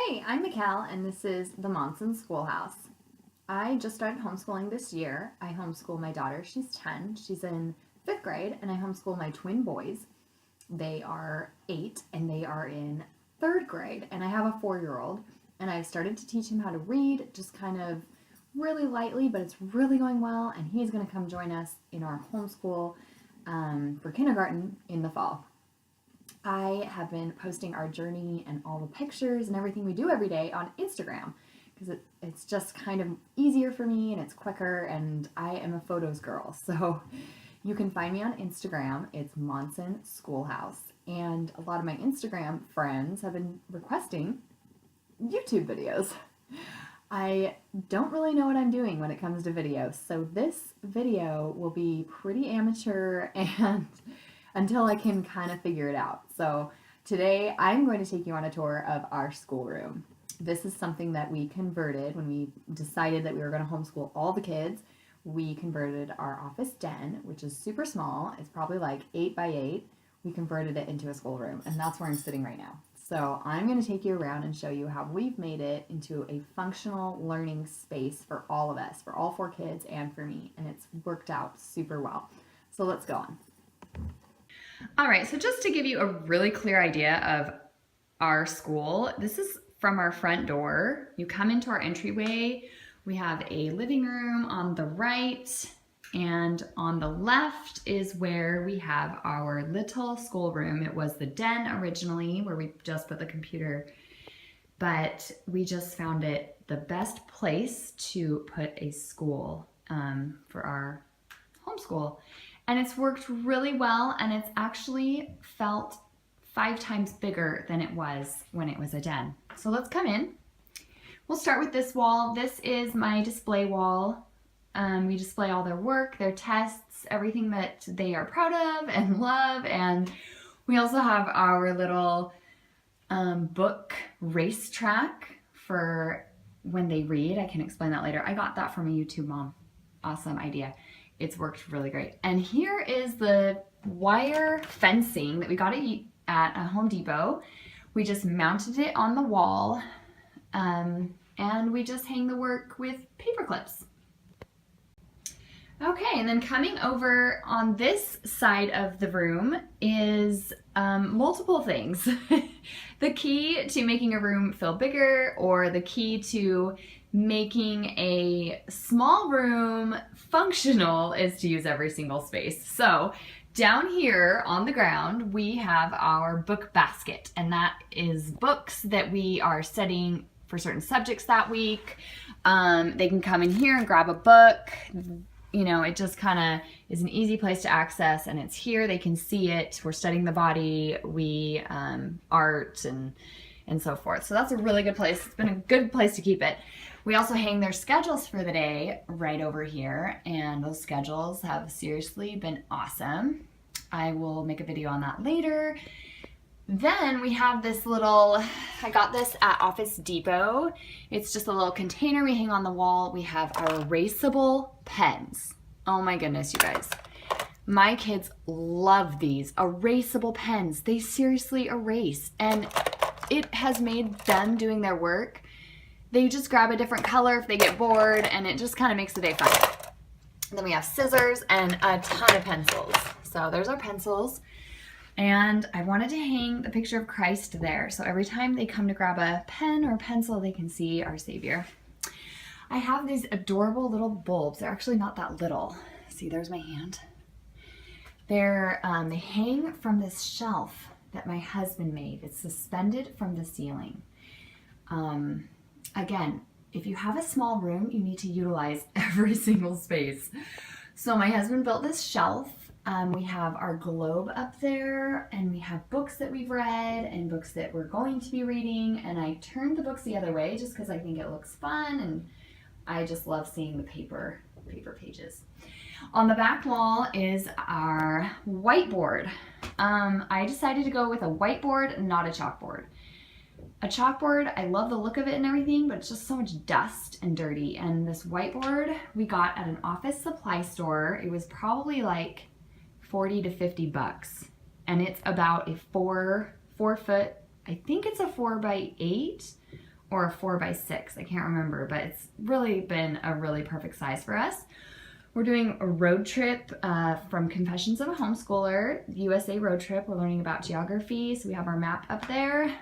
Hey, I'm Mikkel, and this is the Monson Schoolhouse. I just started homeschooling this year. I homeschool my daughter. She's 10. She's in 5th grade, and I homeschool my twin boys. They are 8, and they are in 3rd grade, and I have a 4-year-old, and I've started to teach him how to read, just kind of really lightly, but it's really going well, and he's going to come join us in our homeschool for kindergarten in the fall. I have been posting our journey and all the pictures and everything we do every day on Instagram because it's just kind of easier for me and it's quicker, and I am a photos girl. So you can find me on Instagram. It's Monson Schoolhouse. And a lot of my Instagram friends have been requesting YouTube videos. I don't really know what I'm doing when it comes to videos, so this video will be pretty amateur and until I can kind of figure it out. So today I'm going to take you on a tour of our schoolroom. This is something that we converted when we decided that we were going to homeschool all the kids. We converted our office den, which is super small. It's probably like 8 by 8. We converted it into a schoolroom, and that's where I'm sitting right now. So I'm going to take you around and show you how we've made it into a functional learning space for all of us, for all 4 kids and for me, and it's worked out super well. So let's go on. All right, so just to give you a really clear idea of our school, this is from our front door. You come into our entryway. We have a living room on the right, and on the left is where we have our little schoolroom. It was the den originally, where we just put the computer, but we just found it the best place to put a school for our homeschool. And it's worked really well, and it's actually felt 5 times bigger than it was when it was a den. So let's come in. We'll start with this wall. This is my display wall. We display all their work, their tests, everything that they are proud of and love. And we also have our little book racetrack for when they read. I can explain that later. I got that from a YouTube mom. Awesome idea. It's worked really great. And here is the wire fencing that we got at a Home Depot. We just mounted it on the wall, and we just hang the work with paper clips. Okay, and then coming over on this side of the room is multiple things. The key to making a room feel bigger, or the key to making a small room functional, is to use every single space. So down here on the ground, we have our book basket, and that is books that we are studying for certain subjects that week. They can come in here and grab a book. You know, it just kind of is an easy place to access, and it's here. They can see it. We're studying the body, art, and so forth. So that's a really good place. It's been a good place to keep it. We also hang their schedules for the day right over here, and those schedules have seriously been awesome. I will make a video on that later. Then we have this little, I got this at Office Depot. It's just a little container we hang on the wall. We have our erasable pens. Oh my goodness, you guys. My kids love these erasable pens. They seriously erase, and it has made them doing their work. They just grab a different color if they get bored, and it just kind of makes the day fun. And then we have scissors and a ton of pencils. So there's our pencils. And I wanted to hang the picture of Christ there, so every time they come to grab a pen or a pencil, they can see our Savior. I have these adorable little bulbs. They're actually not that little. See, there's my hand. They hang from this shelf that my husband made. It's suspended from the ceiling. Again, if you have a small room, you need to utilize every single space. So my husband built this shelf. We have our globe up there, and we have books that we've read and books that we're going to be reading. And I turned the books the other way just because I think it looks fun, and I just love seeing the paper pages. On the back wall is our whiteboard. I decided to go with a whiteboard, not a chalkboard. A chalkboard, I love the look of it and everything, but it's just so much dust and dirty. And this whiteboard we got at an office supply store. It was probably like 40 to 50 bucks. And it's about a 4 foot, I think it's a 4 by 8 or a 4x6. I can't remember, but it's really been a really perfect size for us. We're doing a road trip from Confessions of a Homeschooler, USA road trip. We're learning about geography, so we have our map up there.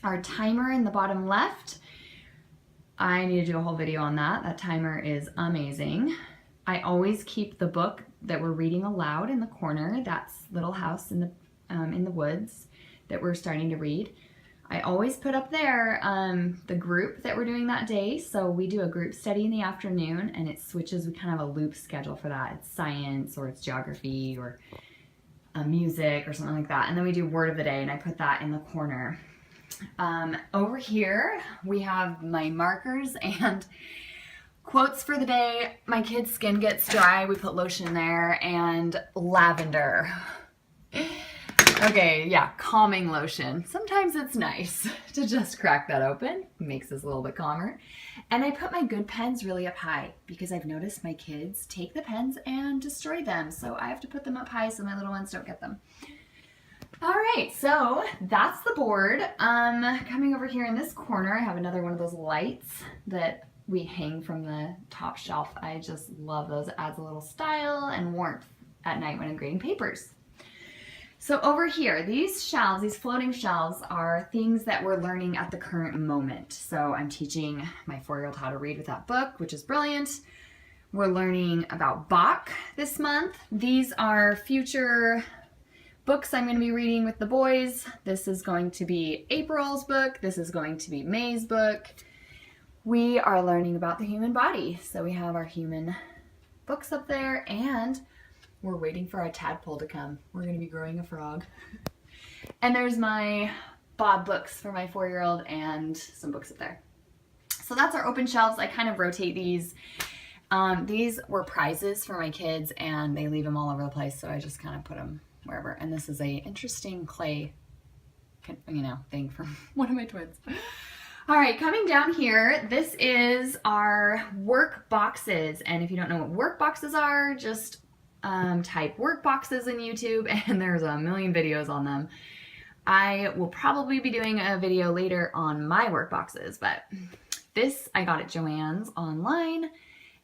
Our timer in the bottom left. I need to do a whole video on that. That timer is amazing. I always keep the book that we're reading aloud in the corner. That's Little House in the Woods that we're starting to read. I always put up there the group that we're doing that day. So we do a group study in the afternoon, and it switches. We kind of have a loop schedule for that. It's science, or it's geography, or music, or something like that. And then we do word of the day, and I put that in the corner. Over here, we have my markers and quotes for the day. My kid's skin gets dry. We put lotion in there, and lavender. Okay, yeah, calming lotion. Sometimes it's nice to just crack that open. It makes us a little bit calmer. And I put my good pens really up high because I've noticed my kids take the pens and destroy them. So I have to put them up high so my little ones don't get them. All right, so that's the board. Coming over here in this corner, I have another one of those lights that we hang from the top shelf. I just love those. It adds a little style and warmth at night when I'm grading papers. So over here, these shelves, these floating shelves, are things that we're learning at the current moment. So I'm teaching my 4-year-old how to read with that book, which is brilliant. We're learning about Bach this month. These are future books I'm going to be reading with the boys. This is going to be April's book. This is going to be May's book. We are learning about the human body. So we have our human books up there, and we're waiting for our tadpole to come. We're going to be growing a frog. And there's my Bob books for my 4-year-old and some books up there. So that's our open shelves. I kind of rotate these. These were prizes for my kids, and they leave them all over the place, so I just kind of put them wherever. And this is a interesting clay, thing from one of my twins. All right, coming down here, this is our work boxes. And if you don't know what work boxes are, just type work boxes in YouTube, and there's a million videos on them. I will probably be doing a video later on my work boxes, but this I got at Joann's online,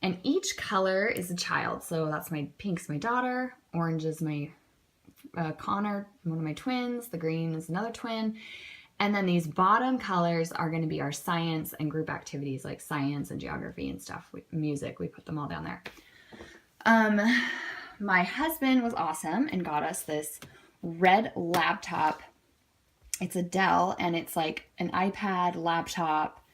and each color is a child. So that's my pink's my daughter, orange is my Connor, one of my twins, the green is another twin, and then these bottom colors are going to be our science and group activities like science and geography and stuff. Music, we put them all down there. My husband was awesome and got us this red laptop. It's a Dell, and it's like an iPad laptop.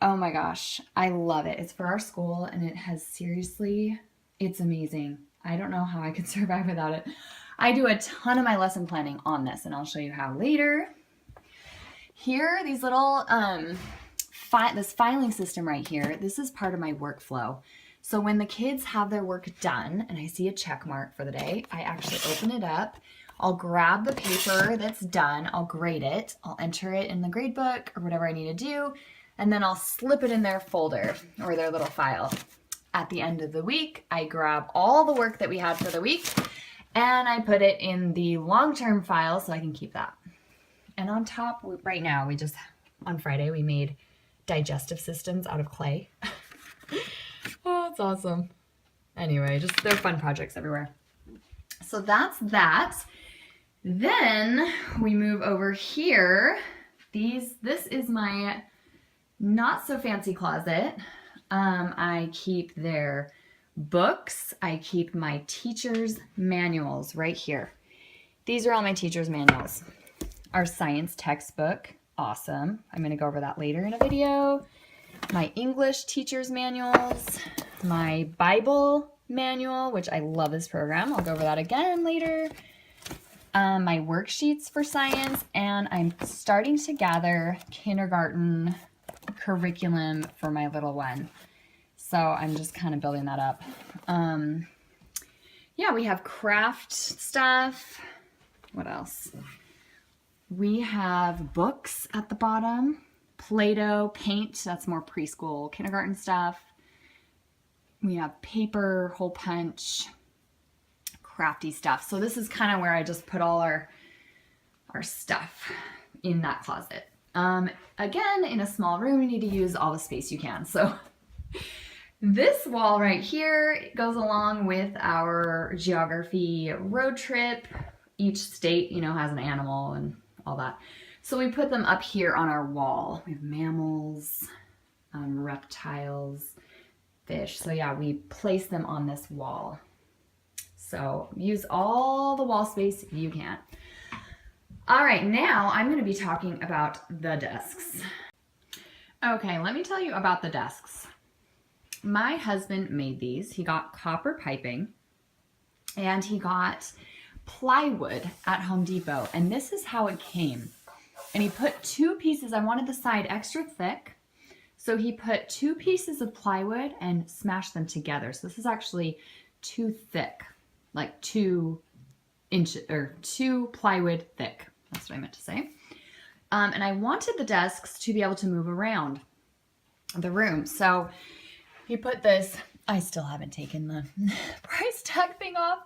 Oh my gosh, I love it. It's for our school, and it has it's amazing. I don't know how I could survive without it. I do a ton of my lesson planning on this, and I'll show you how later. Here, these little, this filing system right here, this is part of my workflow. So when the kids have their work done and I see a check mark for the day, I actually open it up. I'll grab the paper that's done, I'll grade it, I'll enter it in the grade book or whatever I need to do, and then I'll slip it in their folder or their little file. At the end of the week, I grab all the work that we had for the week and I put it in the long-term file so I can keep that. And on top, right now, on Friday, we made digestive systems out of clay. Oh, it's awesome. Anyway, they're fun projects everywhere. So that's that. Then we move over here. This is my not so fancy closet. I keep their books. I keep my teacher's manuals right here. These are all my teacher's manuals. Our science textbook, awesome. I'm going to go over that later in a video. My English teacher's manuals, my Bible manual, which I love this program. I'll go over that again later. My worksheets for science, and I'm starting to gather kindergarten curriculum for my little one. So I'm just kind of building that up. Yeah, we have craft stuff. What else? We have books at the bottom. Play-Doh, paint, that's more preschool, kindergarten stuff. We have paper, hole punch, crafty stuff. So this is kind of where I just put all our stuff in that closet. Again, in a small room, you need to use all the space you can. So this wall right here goes along with our geography road trip. Each state, you know, has an animal and all that. So we put them up here on our wall. We have mammals, reptiles, fish. So yeah, we place them on this wall. So use all the wall space you can. All right, now I'm going to be talking about the desks. Okay, let me tell you about the desks. My husband made these. He got copper piping and he got plywood at Home Depot, and this is how it came. And he put 2 pieces. I wanted the side extra thick, so he put 2 pieces of plywood and smashed them together. So this is actually too thick, like 2 inches or 2 plywood thick. That's what I meant to say. And I wanted the desks to be able to move around the room. So he put this, I still haven't taken the price tag thing off.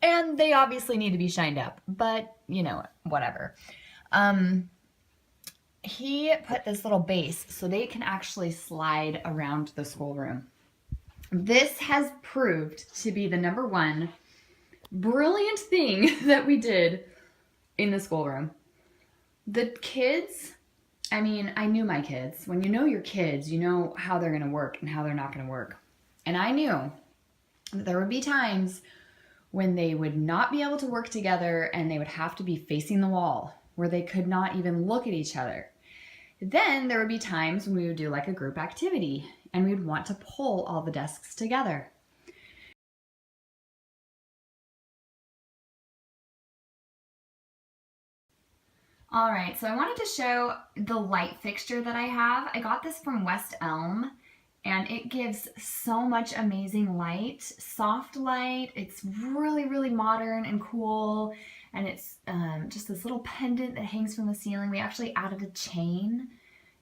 And they obviously need to be shined up, but you know, whatever. He put this little base so they can actually slide around the schoolroom. This has proved to be the #1 brilliant thing that we did in the schoolroom. The kids, I mean, I knew my kids. When you know your kids, you know how they're going to work and how they're not going to work. And I knew that there would be times when they would not be able to work together and they would have to be facing the wall where they could not even look at each other. Then there would be times when we would do like a group activity and we'd want to pull all the desks together. All right, so I wanted to show the light fixture that I have. I got this from West Elm, and it gives so much amazing light, soft light. It's really, really modern and cool, and it's just this little pendant that hangs from the ceiling. We actually added a chain,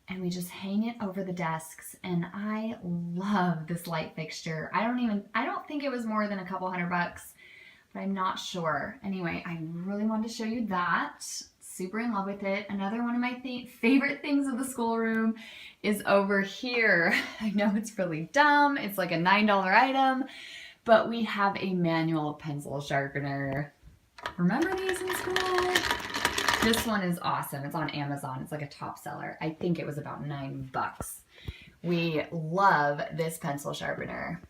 and we just hang it over the desks, and I love this light fixture. I don't think it was more than a couple $100, but I'm not sure. Anyway, I really wanted to show you that. Super in love with it. Another one of my favorite things of the schoolroom is over here. I know it's really dumb. It's like a $9 item, but we have a manual pencil sharpener. Remember these in school? This one is awesome. It's on Amazon. It's like a top seller. I think it was about $9. We love this pencil sharpener.